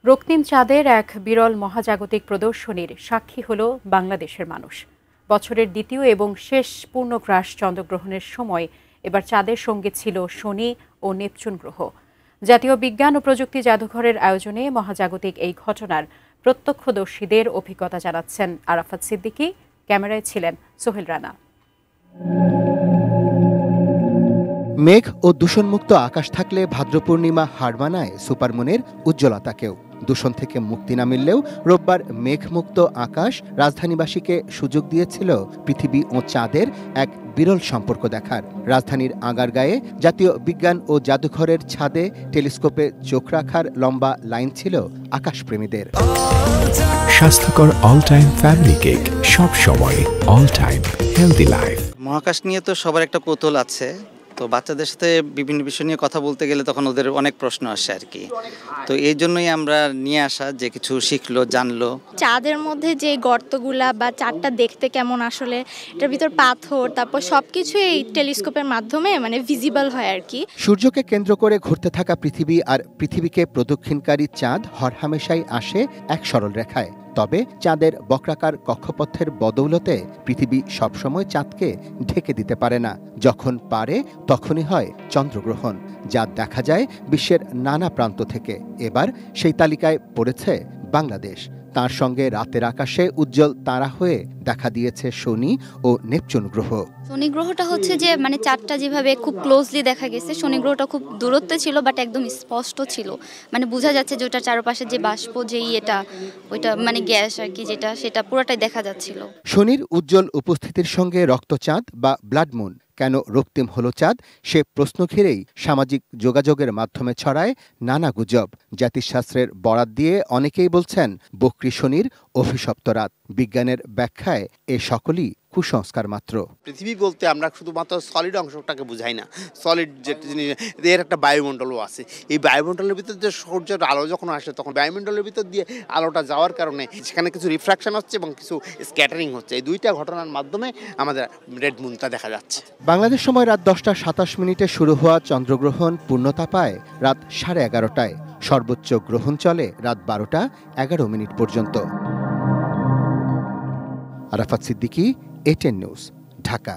রক্তিম চাঁদের এক বিরল মহাজাগতিক প্রদর্শনীর সাক্ষী হল বাংলাদেশের মানুষ। বছরের দ্বিতীয় এবং শেষ পূর্ণগ্রাস চন্দ্রগ্রহণের সময় এবার চাঁদের সঙ্গে ছিল শনি ও নেপচুন গ্রহ। জাতীয় বিজ্ঞান ও প্রযুক্তি জাদুঘরের আয়োজনে মহাজাগতিক এই ঘটনার প্রত্যক্ষদর্শীদের অভিজ্ঞতা জানাচ্ছেন আরাফাত সিদ্দিকী। ক্যামেরায় ছিলেন সোহেল রানা। মেঘ ও দূষণমুক্ত আকাশ থাকলে ভাদ্র পূর্ণিমা হার মানায় সুপারমুনের উজ্জ্বলতাকেও। দূষণ থেকে মুক্তি না মিললেও রোববার মেঘমুক্ত আকাশ রাজধানীবাসীকে সুযোগ দিয়েছিল পৃথিবী ও চাঁদের এক বিরল সম্পর্ক দেখার। রাজধানীর আগারগাঁয়ে জাতীয় বিজ্ঞান ও জাদুঘরের ছাদে টেলিস্কোপে চোখ রাখার লম্বা লাইন ছিল আকাশপ্রেমীদের। স্বাস্থ্যকর অল টাইম ফ্যামিলি কেক, সব সময় অল টাইম হেলদি লাইফ। মহাকাশ নিয়ে তো সবার একটা কৌতূহল আছে, তো বাচ্চাদের সাথে বিভিন্ন বিষয় নিয়ে কথা বলতে গেলে তখন ওদের অনেক প্রশ্ন আসে আর কি। তো এই জন্যই আমরা নিয়ে আসা, যে কিছু শিখলো জানলো। চাঁদের মধ্যে যে গর্তগুলা বা চাঁদটা দেখতে কেমন, আসলে এটার ভিতর পাথর, তারপর সবকিছু এই টেলিস্কোপের মাধ্যমে ভিজিবল হয় আর কি। সূর্যকে কেন্দ্র করে ঘুরতে থাকা পৃথিবী আর পৃথিবীকে প্রদক্ষিণকারী চাঁদ হরহামেশাই আসে এক সরল রেখায়। তবে চাঁদের বক্রাকার কক্ষপথের বদৌলতে পৃথিবী সবসময় চাঁদকে ঢেকে দিতে পারে না। যখন পারে তখনই হয় চন্দ্রগ্রহণ, যা দেখা যায় বিশ্বের নানা প্রান্ত থেকে। এবার সেই তালিকায় পড়েছে বাংলাদেশ। তার সঙ্গে রাতের আকাশে উজ্জ্বল তারা হয়ে দেখা দিয়েছে শনি ও নেপচুন গ্রহ। শনি গ্রহটা হচ্ছে যে চাঁদটা যেভাবে খুব ক্লোজলি দেখা গেছে, শনি গ্রহটা খুব দূরত্বে ছিল বাট একদম স্পষ্ট ছিল। বোঝা যাচ্ছে যে ওটার চারপাশে যে বাষ্প, যেই ওইটা গ্যাস আর কি, সেটা পুরোটাই দেখা যাচ্ছিল। শনির উজ্জ্বল উপস্থিতির সঙ্গে রক্তচাঁদ বা ব্লাড মুন কেন রক্তিম হলো চাঁদ, সে প্রশ্ন ঘিরেই সামাজিক যোগাযোগের মাধ্যমে ছড়ায় নানা গুজব। জ্যোতিষশাস্ত্রের বরাত দিয়ে অনেকেই বলছেন বক্রী শনির অভিশপ্ত রাত। বিজ্ঞানের ব্যাখ্যায় এ সকলই কুসংস্কার মাত্র। পৃথিবী বলতে আমরা শুধুমাত্র সলিড অংশটাকে বুঝাই না, সলিড যে জিনিস, এর একটা বায়ুমণ্ডলও আছে। এই বায়ুমণ্ডলের ভিতর যে সূর্যের আলো যখন আসে তখন বায়ুমণ্ডলের ভিতর দিয়ে আলোটা যাওয়ার কারণে সেখানে কিছু রিফ্র্যাকশন হচ্ছে এবং কিছু স্ক্যাটারিং হচ্ছে। এই দুইটা ঘটনার মাধ্যমে আমাদের রেড মুনটা দেখা যাচ্ছে। বাংলাদেশ সময় রাত 10:27 শুরু হওয়া চন্দ্রগ্রহণ পূর্ণতা পায় রাত 11:30টায়। সর্বোচ্চ গ্রহণ চলে রাত 12:11 পর্যন্ত। আরাফাত সিদ্দিকী, এ10 নিউজ, ঢাকা।